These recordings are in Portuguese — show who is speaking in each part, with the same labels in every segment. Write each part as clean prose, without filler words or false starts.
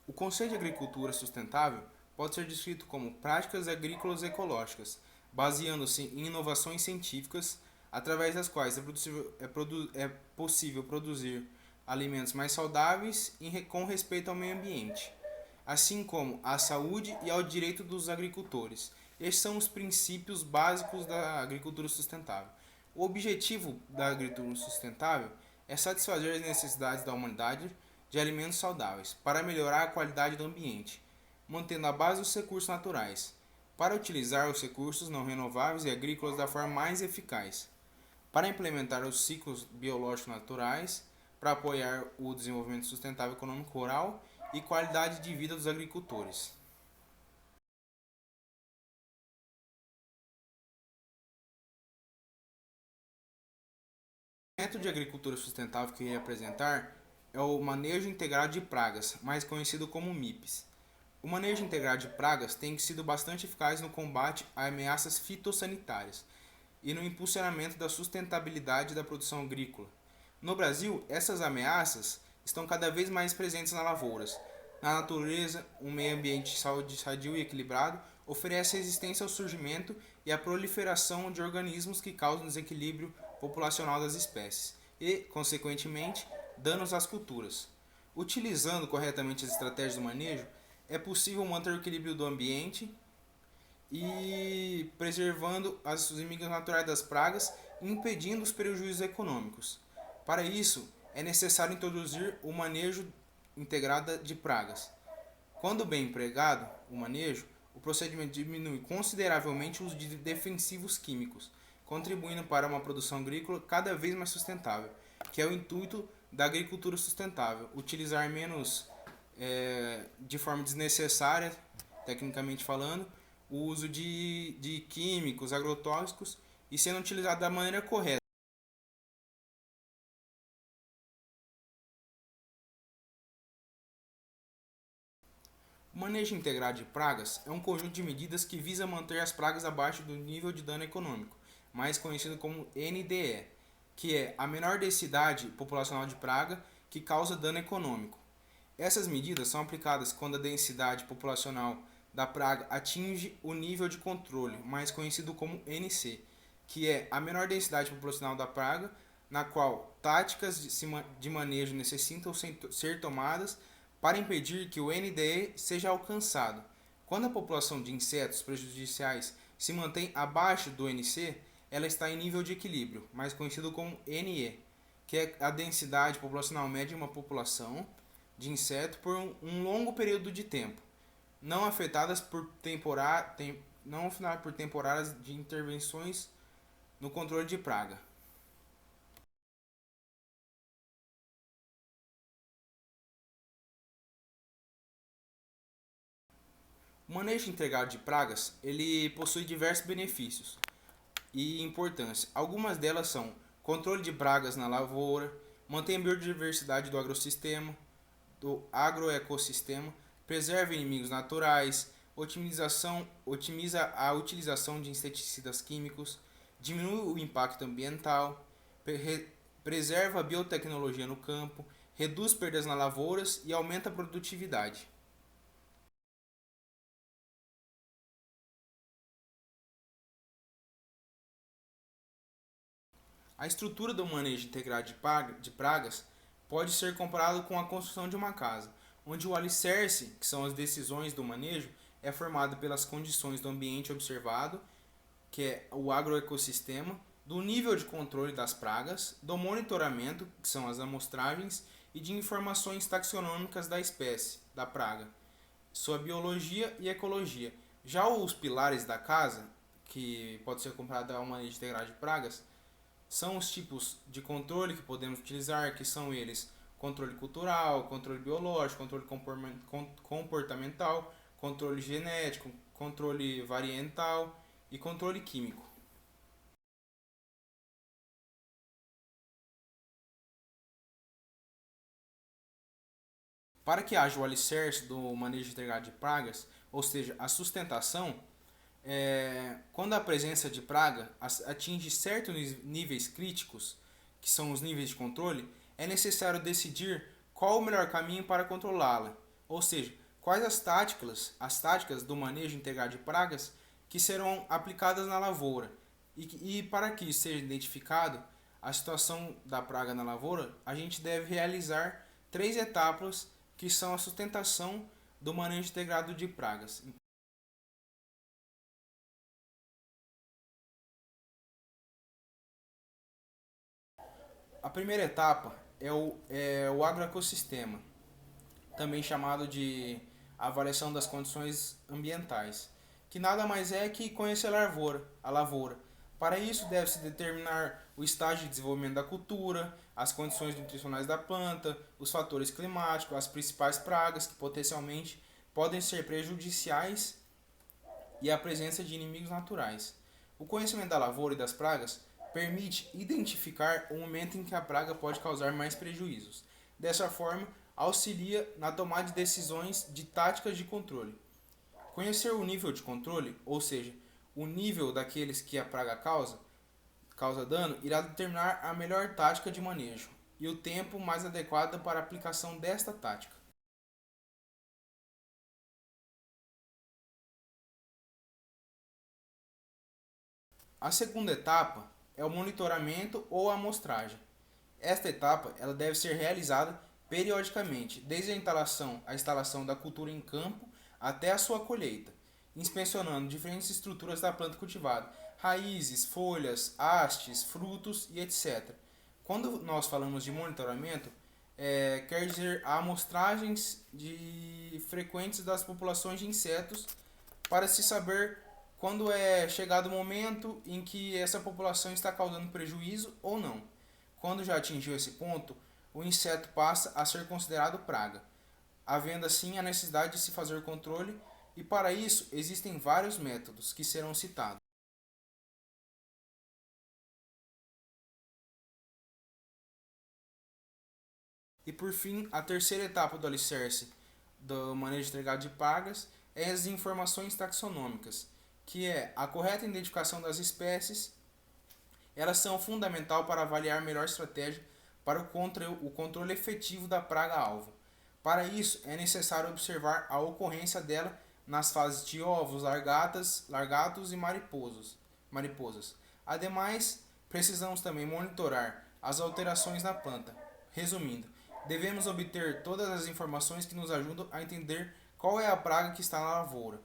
Speaker 1: O conceito de agricultura sustentável pode ser descrito como práticas agrícolas ecológicas, baseando-se em inovações científicas, através das quais é possível produzir alimentos mais saudáveis e com respeito ao meio ambiente, assim como à saúde e ao direito dos agricultores. Estes são os princípios básicos da agricultura sustentável. O objetivo da agricultura sustentável é satisfazer as necessidades da humanidade de alimentos saudáveis, para melhorar a qualidade do ambiente, mantendo a base dos recursos naturais, para utilizar os recursos não renováveis e agrícolas da forma mais eficaz, para implementar os ciclos biológicos naturais, para apoiar o desenvolvimento sustentável econômico rural e qualidade de vida dos agricultores. O método de agricultura sustentável que eu irei apresentar é o manejo integrado de pragas, mais conhecido como MIPs. O manejo integrado de pragas tem sido bastante eficaz no combate a ameaças fitossanitárias e no impulsionamento da sustentabilidade da produção agrícola. No Brasil, essas ameaças estão cada vez mais presentes nas lavouras. Na natureza, um meio ambiente sadio e equilibrado oferece resistência ao surgimento e à proliferação de organismos que causam desequilíbrio populacional das espécies e, consequentemente, danos às culturas. Utilizando corretamente as estratégias do manejo, é possível manter o equilíbrio do ambiente e preservando os inimigos naturais das pragas e impedindo os prejuízos econômicos. Para isso, é necessário introduzir o manejo integrado de pragas. Quando bem empregado, o manejo, o procedimento diminui consideravelmente o uso de defensivos químicos, contribuindo para uma produção agrícola cada vez mais sustentável, que é o intuito da agricultura sustentável, utilizar menos de forma desnecessária, tecnicamente falando, o uso de químicos, agrotóxicos e sendo utilizado da maneira correta. O manejo integrado de pragas é um conjunto de medidas que visa manter as pragas abaixo do nível de dano econômico, mais conhecido como NDE, que é a menor densidade populacional de praga que causa dano econômico. Essas medidas são aplicadas quando a densidade populacional da praga atinge o nível de controle, mais conhecido como NC, que é a menor densidade populacional da praga, na qual táticas de manejo necessitam ser tomadas para impedir que o NDE seja alcançado. Quando a população de insetos prejudiciais se mantém abaixo do NC, ela está em nível de equilíbrio, mais conhecido como NE, que é a densidade populacional média de uma população de inseto por um longo período de tempo, não afetadas não afetadas por temporadas de intervenções no controle de praga. O manejo integrado de pragas ele possui diversos benefícios e importância. Algumas delas são controle de pragas na lavoura, mantém a biodiversidade do do agroecossistema, preserva inimigos naturais, otimiza a utilização de inseticidas químicos, diminui o impacto ambiental, preserva a biotecnologia no campo, reduz perdas nas lavouras e aumenta a produtividade. A estrutura do manejo integrado de pragas pode ser comparado com a construção de uma casa, onde o alicerce, que são as decisões do manejo, é formado pelas condições do ambiente observado, que é o agroecossistema, do nível de controle das pragas, do monitoramento, que são as amostragens, e de informações taxonômicas da espécie, da praga, sua biologia e ecologia. Já os pilares da casa, que pode ser comparado ao manejo integrado de pragas, são os tipos de controle que podemos utilizar, que são eles controle cultural, controle biológico, controle comportamental, controle genético, controle variental e controle químico. Para que haja o alicerce do manejo integrado de pragas, ou seja, a sustentação, quando a presença de praga atinge certos níveis críticos, que são os níveis de controle, é necessário decidir qual o melhor caminho para controlá-la. Ou seja, quais as táticas do manejo integrado de pragas que serão aplicadas na lavoura. E para que isso seja identificado a situação da praga na lavoura, a gente deve realizar 3 etapas que são a sustentação do manejo integrado de pragas. A primeira etapa é o agroecossistema, também chamado de avaliação das condições ambientais, que nada mais é que conhecer a lavoura. Para isso, deve-se determinar o estágio de desenvolvimento da cultura, as condições nutricionais da planta, os fatores climáticos, as principais pragas que potencialmente podem ser prejudiciais e a presença de inimigos naturais. O conhecimento da lavoura e das pragas permite identificar o momento em que a praga pode causar mais prejuízos. Dessa forma, auxilia na tomada de decisões de táticas de controle. Conhecer o nível de controle, ou seja, o nível daqueles que a praga causa dano, irá determinar a melhor tática de manejo e o tempo mais adequado para a aplicação desta tática. A segunda etapa é o monitoramento ou amostragem. Esta etapa ela deve ser realizada periodicamente, desde a instalação da cultura em campo até a sua colheita, inspecionando diferentes estruturas da planta cultivada, raízes, folhas, hastes, frutos e etc. Quando nós falamos de monitoramento, quer dizer amostragens frequentes das populações de insetos para se saber quando é chegado o momento em que essa população está causando prejuízo ou não. Quando já atingiu esse ponto, o inseto passa a ser considerado praga, havendo assim a necessidade de se fazer controle, e para isso existem vários métodos que serão citados. E por fim, a terceira etapa do alicerce do manejo integrado de pragas é as informações taxonômicas, que é a correta identificação das espécies. Elas são fundamental para avaliar a melhor estratégia para o controle efetivo da praga-alvo. Para isso, é necessário observar a ocorrência dela nas fases de ovos, largatos e mariposas. Ademais, precisamos também monitorar as alterações na planta. Resumindo, devemos obter todas as informações que nos ajudam a entender qual é a praga que está na lavoura.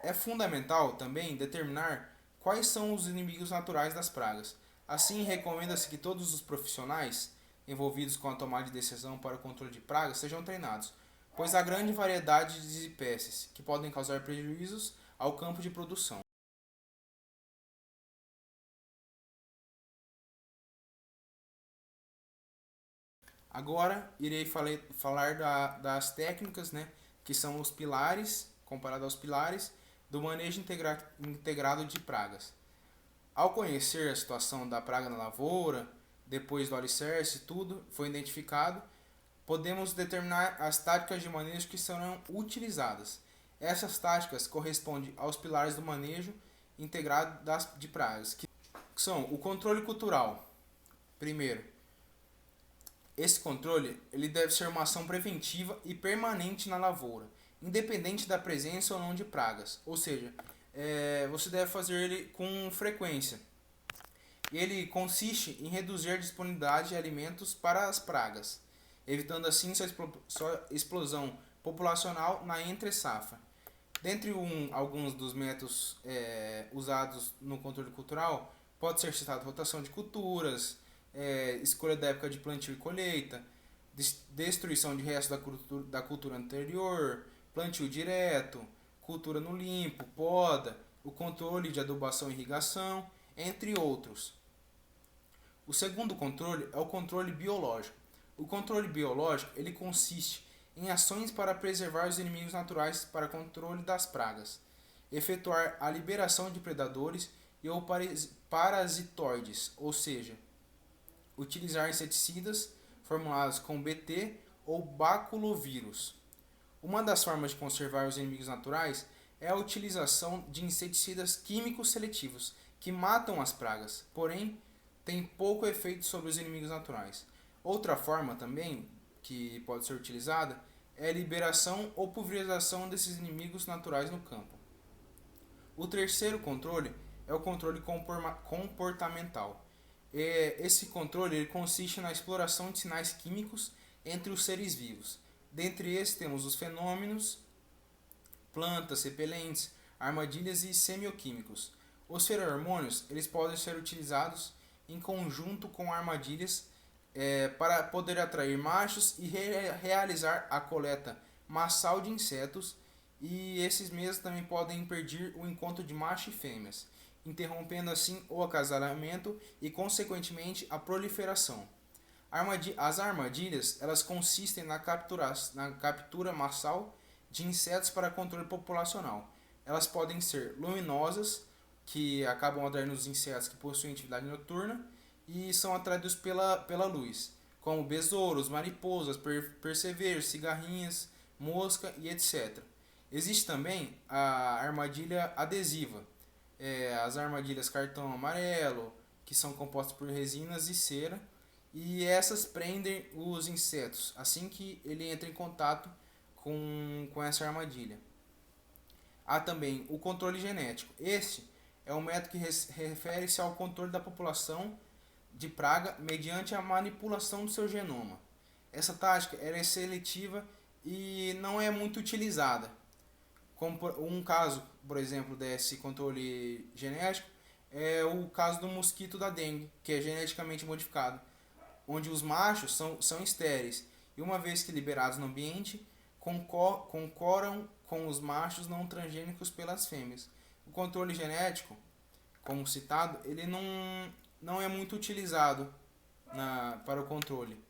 Speaker 1: É fundamental também determinar quais são os inimigos naturais das pragas. Assim, recomenda-se que todos os profissionais envolvidos com a tomada de decisão para o controle de pragas sejam treinados, pois há grande variedade de espécies que podem causar prejuízos ao campo de produção. Agora irei falar das técnicas, né, que são os pilares, comparado aos pilares, do manejo integrado de pragas. Ao conhecer a situação da praga na lavoura, depois do alicerce, tudo foi identificado, podemos determinar as táticas de manejo que serão utilizadas. Essas táticas correspondem aos pilares do manejo integrado de pragas, que são o controle cultural. Primeiro, esse controle ele deve ser uma ação preventiva e permanente na lavoura, independente da presença ou não de pragas. Ou seja, você deve fazer ele com frequência. Ele consiste em reduzir a disponibilidade de alimentos para as pragas, evitando assim sua explosão populacional na entre-safra. Dentre alguns dos métodos usados no controle cultural, pode ser citado rotação de culturas, escolha da época de plantio e colheita, destruição de restos da cultura anterior, plantio direto, cultura no limpo, poda, o controle de adubação e irrigação, entre outros. O segundo controle é o controle biológico. O controle biológico ele consiste em ações para preservar os inimigos naturais para controle das pragas, efetuar a liberação de predadores e ou parasitoides, ou seja, utilizar inseticidas formulados com Bt ou baculovírus. Uma das formas de conservar os inimigos naturais é a utilização de inseticidas químicos seletivos, que matam as pragas, porém têm pouco efeito sobre os inimigos naturais. Outra forma também que pode ser utilizada é a liberação ou pulverização desses inimigos naturais no campo. O terceiro controle é o controle comportamental. Esse controle ele consiste na exploração de sinais químicos entre os seres vivos. Dentre esses temos os fenômenos, plantas, repelentes, armadilhas e semioquímicos. Os feromônios eles podem ser utilizados em conjunto com armadilhas para poder atrair machos e realizar a coleta massal de insetos, e esses mesmos também podem impedir o encontro de machos e fêmeas, interrompendo assim o acasalamento e consequentemente a proliferação. As armadilhas elas consistem na captura massal de insetos para controle populacional. Elas podem ser luminosas, que acabam atraindo os insetos que possuem atividade noturna e são atraídos pela luz, como besouros, mariposas, percevejos, cigarrinhas, mosca e etc. Existe também a armadilha adesiva, as armadilhas cartão amarelo, que são compostas por resinas e cera, e essas prendem os insetos assim que ele entra em contato com essa armadilha. Há também o controle genético. Este é um método que refere-se ao controle da população de praga mediante a manipulação do seu genoma. Essa tática é seletiva e não é muito utilizada. Como um caso, por exemplo, desse controle genético é o caso do mosquito da dengue, que é geneticamente modificado, onde os machos são estéreis e, uma vez que liberados no ambiente, concoram com os machos não transgênicos pelas fêmeas. O controle genético, como citado, ele não é muito utilizado para o controle.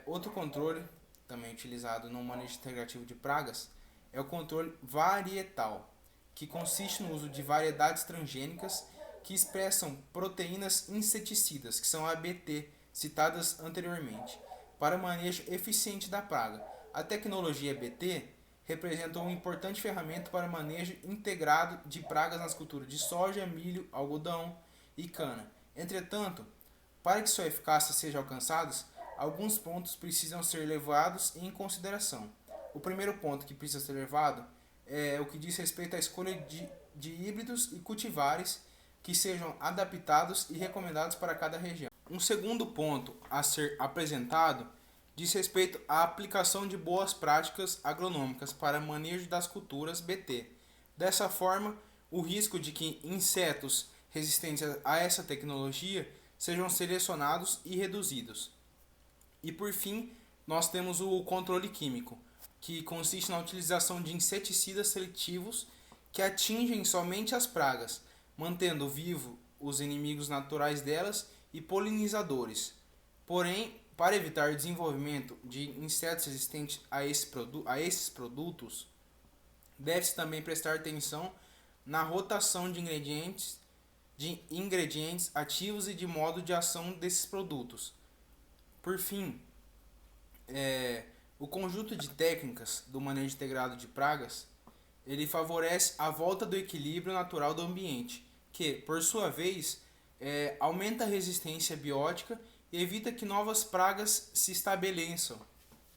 Speaker 1: Outro controle, também utilizado no manejo integrativo de pragas, é o controle varietal, que consiste no uso de variedades transgênicas que expressam proteínas inseticidas, que são ABT, citadas anteriormente, para o manejo eficiente da praga. A tecnologia ABT representa uma importante ferramenta para o manejo integrado de pragas nas culturas de soja, milho, algodão e cana. Entretanto, para que sua eficácia seja alcançada, alguns pontos precisam ser levados em consideração. O primeiro ponto que precisa ser levado é o que diz respeito à escolha de híbridos e cultivares que sejam adaptados e recomendados para cada região. Um segundo ponto a ser apresentado diz respeito à aplicação de boas práticas agronômicas para manejo das culturas BT. Dessa forma, o risco de que insetos resistentes a essa tecnologia sejam selecionados e reduzidos. E por fim, nós temos o controle químico, que consiste na utilização de inseticidas seletivos que atingem somente as pragas, mantendo vivo os inimigos naturais delas e polinizadores. Porém, para evitar o desenvolvimento de insetos resistentes a esses produtos, deve-se também prestar atenção na rotação de ingredientes ativos e de modo de ação desses produtos. Por fim, o conjunto de técnicas do manejo integrado de pragas, ele favorece a volta do equilíbrio natural do ambiente, que, por sua vez, aumenta a resistência biótica e evita que novas pragas se estabeleçam.